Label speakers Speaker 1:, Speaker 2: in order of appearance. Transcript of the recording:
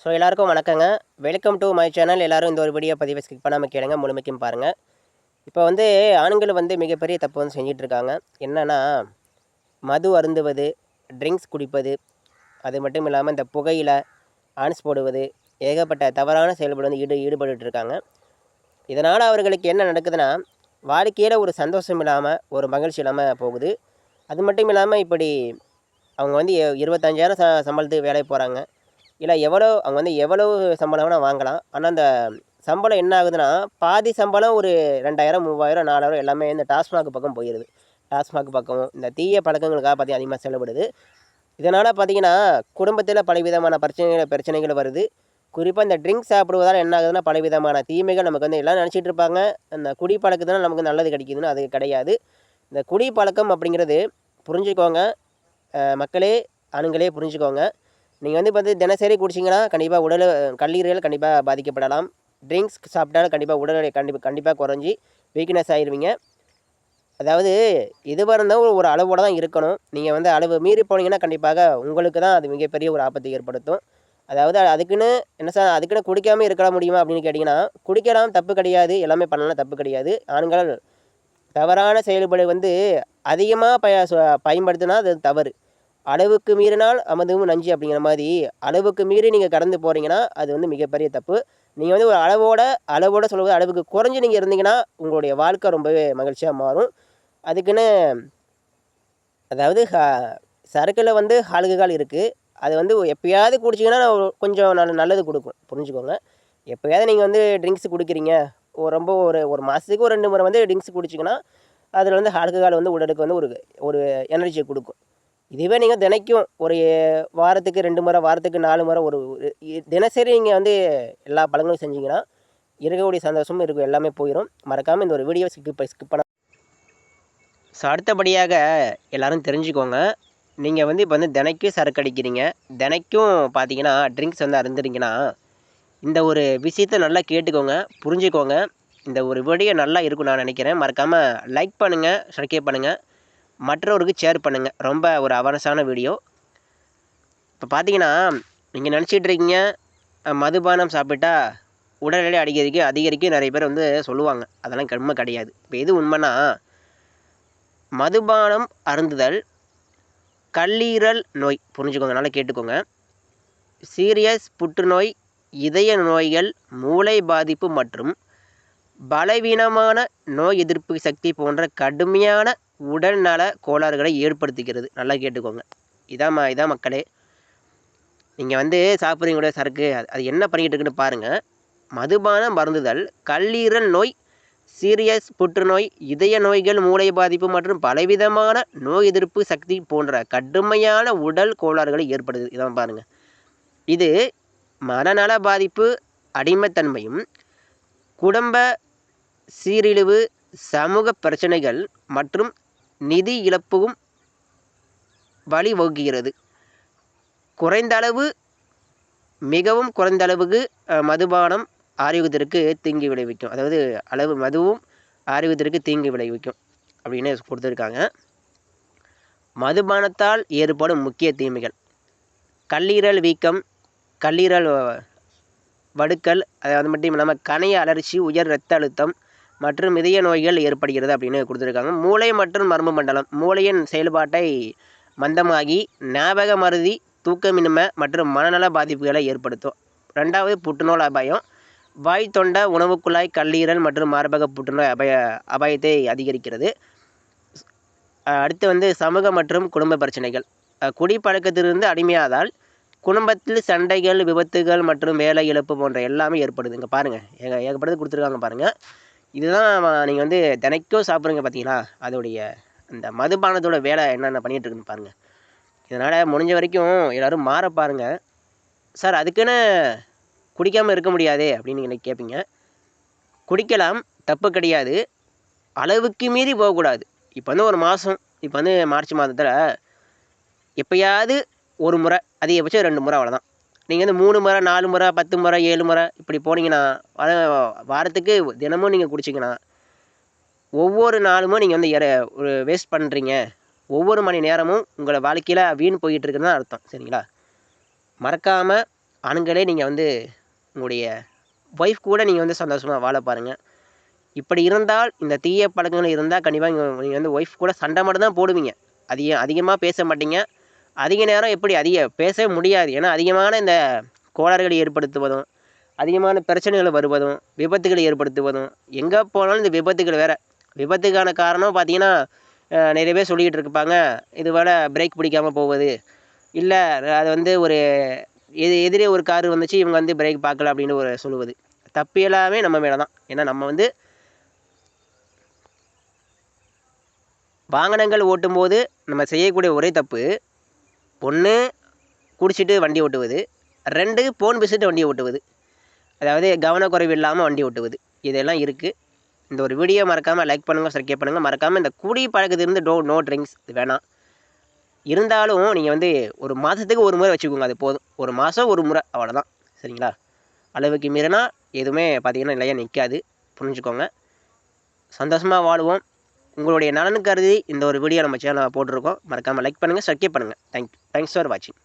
Speaker 1: So எல்லாருக்கும் வணக்கங்க. Welcome to my channel. எல்லாரும் இந்த ஒரு வீடியோ பதிவை ஸ்கிப் பண்ணாமல் கேளுங்க, முழுமைக்கும் பாருங்கள். இப்போ வந்து ஆண்கள் வந்து மிகப்பெரிய தப்பு வந்து செஞ்சிட்டு இருக்காங்க. என்னன்னா, மது அருந்துவது, ட்ரிங்க்ஸ் குடிப்பது, அது மட்டும் இல்லாமல் இந்த புகையில ஆன்ஸ் போடுவது, ஏகப்பட்ட தவறான செயல்பாடு வந்து ஈடுபட்டுட்டு இருக்காங்க. இதனால் அவர்களுக்கு என்ன நடக்குதுன்னா, வாழ்க்கையில் ஒரு சந்தோஷம் இல்லாமல், ஒரு மகிழ்ச்சி இல்லாமல் போகுது. அது மட்டும் இல்லாமல் இப்படி அவங்க வந்து 25,000 சம்பளத்துக்கு வேலைக்கு போகிறாங்க. இல்லை அவங்க வந்து எவ்வளவு சம்பளம் வேணால் வாங்கலாம். ஆனால் அந்த சம்பளம் என்ன ஆகுதுன்னா, பாதி சம்பளம் ஒரு 2,000, 3,000, 4,000 எல்லாமே இந்த டாஸ்மாக் பக்கம் போயிடுது. டாஸ்மாக் பக்கம் இந்த தீய பழக்கங்களுக்காக பார்த்தீங்கன்னா அதிகமாக செலவிடுது. இதனால் பார்த்தீங்கன்னா, குடும்பத்தில் பலவிதமான பிரச்சனைகள் வருது. குறிப்பாக இந்த ட்ரிங்க்ஸ் சாப்பிடுவதால் என்ன ஆகுதுன்னா, பலவிதமான தீமைகள் நமக்கு வந்து எல்லாம் நினச்சிட்டு இருப்பாங்க. அந்த குடி பழக்கத்தினால நமக்கு நல்லது கிடைக்குதுன்னு அது கிடையாது. இந்த குடி பழக்கம் அப்படிங்கிறது புரிஞ்சுக்கோங்க. மக்களே, ஆண்களே புரிஞ்சுக்கோங்க. நீங்கள் வந்து பார்த்து தினசரி குடிச்சிங்கன்னா கண்டிப்பாக கல்லீரல் கண்டிப்பாக பாதிக்கப்படலாம். ட்ரிங்க்ஸ் சாப்பிட்டாலும் கண்டிப்பாக உடல் எடை கண்டிப்பாக குறைஞ்சி வீக்னஸ் ஆயிடுவீங்க. அதாவது எதுவாக இருந்தாலும் ஒரு அளவோடு தான் இருக்கணும். நீங்கள் வந்து அளவு மீறி போனீங்கன்னா கண்டிப்பாக உங்களுக்கு தான் அது மிகப்பெரிய ஒரு ஆபத்தை ஏற்படுத்தும். அதாவது அதுக்குன்னு என்ன சார் அதுக்குன்னு குடிக்காமல் இருக்க முடியுமா அப்படின்னு கேட்டிங்கன்னா, குடிக்கலாம், தப்பு கிடையாது. எல்லாமே பண்ணலாம், தப்பு கிடையாது. ஆண்கள் தவறான செயல்பாடு வந்து அதிகமாக பயன்படுத்தினா அது தவறு. அளவுக்கு மீறினால் அமிர்தமும் நஞ்சு அப்படிங்கிற மாதிரி அளவுக்கு மீறி நீங்கள் கடந்து போகிறீங்கன்னா அது வந்து மிகப்பெரிய தப்பு. நீங்கள் வந்து ஒரு அளவோட சொல்லுவது அளவுக்கு குறைஞ்சி நீங்கள் இருந்தீங்கன்னா உங்களுடைய வாழ்க்கை ரொம்பவே மகிழ்ச்சியாக மாறும். அதுக்குன்னு அதாவது சரக்கில் வந்து ஆல்கஹால் இருக்குது. அது வந்து எப்பயாவது குடிச்சிங்கன்னா கொஞ்சம் நல்லது கொடுக்கும், புரிஞ்சுக்கோங்க. எப்போயாவது நீங்கள் வந்து ட்ரிங்க்ஸ் குடிக்கிறீங்க, ரொம்ப ஒரு மாதத்துக்கு ஒரு 2 முறை வந்து ட்ரிங்க்ஸ் குடிச்சிங்கன்னா அதில் வந்து ஆல்கஹால் வந்து உடலுக்கு வந்து ஒரு எனர்ஜியை கொடுக்கும். இதுவே நீங்கள் தினைக்கும் ஒரு வாரத்துக்கு 2 முறை, வாரத்துக்கு 4 முறை தினசரி நீங்கள் வந்து எல்லா பழங்களும் செஞ்சீங்கன்னா இருக்கக்கூடிய சந்தோஷமும் இருக்கும், எல்லாமே போயிடும். மறக்காமல் இந்த ஒரு வீடியோ ஸ்கிப் பண்ண. ஸோ அடுத்தபடியாக எல்லோரும் தெரிஞ்சுக்கோங்க. நீங்கள் வந்து இப்போ வந்து தினைக்கும் சரக்கு அடிக்கிறீங்க, தினைக்கும் பார்த்தீங்கன்னா ட்ரிங்க்ஸ் வந்து அருந்துறீங்கன்னா, இந்த ஒரு விஷயத்தை நல்லா கேட்டுக்கோங்க, புரிஞ்சுக்கோங்க. இந்த ஒரு வீடியோ நல்லா இருக்கும் நான் நினைக்கிறேன். மறக்காமல் லைக் பண்ணுங்கள், சப்ஸ்கிரைப் பண்ணுங்கள், மற்றவருக்கு ஷேர் பண்ணுங்கள். ரொம்ப ஒரு அவரஸான வீடியோ. இப்போ பார்த்தீங்கன்னா, நீங்கள் நினச்சிட்டு இருக்கீங்க மதுபானம் சாப்பிட்டா உடல் எடை அதிகரிக்க நிறைய பேர் வந்து சொல்லுவாங்க. அதெல்லாம் உண்மை கிடையாது. இப்போ எது உண்மைன்னா, மதுபானம் அருந்துதல் கல்லீரல் நோய், புரிஞ்சுக்கோங்க, நல்லா கேட்டுக்கோங்க, சீரியஸ் புற்றுநோய், இதய நோய்கள், மூளை பாதிப்பு மற்றும் பலவீனமான நோய் எதிர்ப்பு சக்தி போன்ற கடுமையான உடல்நல கோளாறுகளை ஏற்படுத்துகிறது. நல்லா கேட்டுக்கோங்க. இதான் மக்களே. நீங்கள் வந்து சாப்பிட்றீங்களோட சரக்கு அது என்ன பண்ணிக்கிட்டு இருக்குன்னு பாருங்கள். மதுபானம் அருந்துதல் கல்லீரல் நோய், சீரியஸ் புற்றுநோய், இதய நோய்கள், மூளை பாதிப்பு மற்றும் பலவிதமான நோய் எதிர்ப்பு சக்தி போன்ற கடுமையான உடல் கோளாறுகளை ஏற்படுது. இதான் பாருங்கள். இது மனநல பாதிப்பு, அடிமைத்தன்மையும், குடும்ப சீரழிவு, சமூக பிரச்சனைகள் மற்றும் நிதி இழப்பும் வழிவகுக்கிறது. மிகவும் குறைந்த அளவுக்கு மதுபானம் ஆரோக்கியத்திற்கு தீங்கு விளைவிக்கும். அதாவது மதுவும் ஆரோக்கியத்திற்கு தீங்கு விளைவிக்கும் அப்படின்னு கொடுத்துருக்காங்க. மதுபானத்தால் ஏற்படும் முக்கிய தீமைகள்: கல்லீரல் வீக்கம், கல்லீரல் வடுக்கல், அது மட்டும் இல்லாமல் கணைய அலர்ச்சி, உயர் இரத்த அழுத்தம் மற்றும் இதய நோய்கள் ஏற்படுகிறது அப்படின்னு கொடுத்துருக்காங்க. மூளை மற்றும் மர்ம மண்டலம், மூளையின் செயல்பாட்டை மந்தமாகி ஞாபக மறதி, தூக்கமின்மை மற்றும் மனநல பாதிப்புகளை ஏற்படுத்தும். 2வது, புற்றுநோய் அபாயம். வாய், தொண்டை, உணவுக்குழாய், கல்லீரல் மற்றும் மார்பக புற்றுநோய் அபாயத்தை அதிகரிக்கிறது. அடுத்து வந்து சமூக மற்றும் குடும்ப பிரச்சனைகள். குடிப்பழக்கத்திலிருந்து அடிமையாதால் குடும்பத்தில் சண்டைகள், விபத்துகள் மற்றும் வேலை இழப்பு போன்ற எல்லாமே ஏற்படுது. இங்கே பாருங்கள், ஏகப்பட்டது கொடுத்துருக்காங்க பாருங்கள். இதுதான் நீங்கள் வந்து தினைக்கும் சாப்பிட்றீங்க பார்த்தீங்களா, அதோடைய அந்த மதுபானத்தோட வேலை என்னென்ன பண்ணிகிட்டு இருக்குன்னு பாருங்கள். இதனால் முடிஞ்ச வரைக்கும் எல்லோரும் மாற பாருங்கள். சார் அதுக்குன்னு குடிக்காமல் இருக்க முடியாதே அப்படின்னு எனக்கு கேட்பீங்க. குடிக்கலாம், தப்பு கிடையாது. அளவுக்கு மீறி போகக்கூடாது. இப்போ வந்து ஒரு மாதம், இப்போ வந்து மார்ச் மாதத்தில் எப்போயாவது ஒரு முறை, அதிகபட்சம் 2 முறை, அவ்வளோதான். நீங்கள் வந்து 3 முறை, 4 முறை, 10 முறை, 7 முறை இப்படி போனீங்கன்னா, வாரத்துக்கு தினமும் நீங்கள் குடிச்சிங்கன்னா ஒவ்வொரு நாளுமும் நீங்கள் வந்து ஒரு வேஸ்ட் பண்ணுறீங்க. ஒவ்வொரு மணி நேரமும் உங்களை வாழ்க்கையில் வீண் போயிட்டு இருக்குன்னு தான் அர்த்தம். சரிங்களா? மறக்காமல் ஆண்களே நீங்கள் வந்து உங்களுடைய ஒய்ஃப் கூட நீங்கள் வந்து சந்தோஷமாக வாழ பாருங்கள். இப்படி இருந்தால் இந்த தீய பழக்கங்கள் இருந்தால் கண்டிப்பாக நீங்கள் வந்து ஒய்ஃப் கூட சண்டை மட்டும் தான் போடுவீங்க. அதிகமாக பேச மாட்டீங்க. அதிக நேரம் எப்படி பேசவே முடியாது. ஏன்னா அதிகமான இந்த கோளாறுகளை ஏற்படுத்துவதும், அதிகமான பிரச்சனைகள் வருவதும், விபத்துகளை ஏற்படுத்துவதும், எங்கே போனாலும் இந்த விபத்துகள் வேறு. விபத்துக்கான காரணம் பார்த்தீங்கன்னா நிறைய பேர் சொல்லிக்கிட்டு இருப்பாங்க, இது வேற பிரேக் பிடிக்காமல் போவது, இல்லை அது வந்து ஒரு எதிரே ஒரு கார் வந்துச்சு, இவங்க வந்து பிரேக் பார்க்கல அப்படின்னு ஒரு சொல்லுவது. தப்பு எல்லாமே நம்ம மேலே தான். ஏன்னா நம்ம வந்து வாகனங்கள் ஓட்டும்போது நம்ம செய்யக்கூடிய ஒரே தப்பு, 1 குடிச்சிட்டு வண்டி ஓட்டுவது, 2 ஃபோன் பேசிட்டு வண்டி ஓட்டுவது, அதாவது கவனக்குறைவு இல்லாமல் வண்டி ஓட்டுவது, இதெல்லாம் இருக்குது. இந்த ஒரு வீடியோ மறக்காமல் லைக் பண்ணுங்கள், சப்ஸ்கிரைப் பண்ணுங்கள். மறக்காமல் இந்த குடி பழக்கத்திலிருந்து நோ ட்ரிங்க்ஸ் இது வேணாம். இருந்தாலும் நீங்கள் வந்து ஒரு மாதத்துக்கு ஒரு முறை வச்சுக்கோங்க, அது போதும். ஒரு மாதம் ஒரு முறை, அவ்வளோதான். சரிங்களா? அளவுக்கு மீறினா எதுவுமே பார்த்தீங்கன்னா நிலையாக நிற்காது, புரிஞ்சுக்கோங்க. சந்தோஷமாக வாழுவோம். உங்களுடைய நலன் கருதி இந்த ஒரு வீடியோ நம்ம சேனலில் போட்டிருக்கோம். மறக்காமல் லைக் பண்ணுங்கள், சப்ஸ்கிரைப் பண்ணுங்கள். தேங்க்ஸ் ஃபார் வாட்சிங்.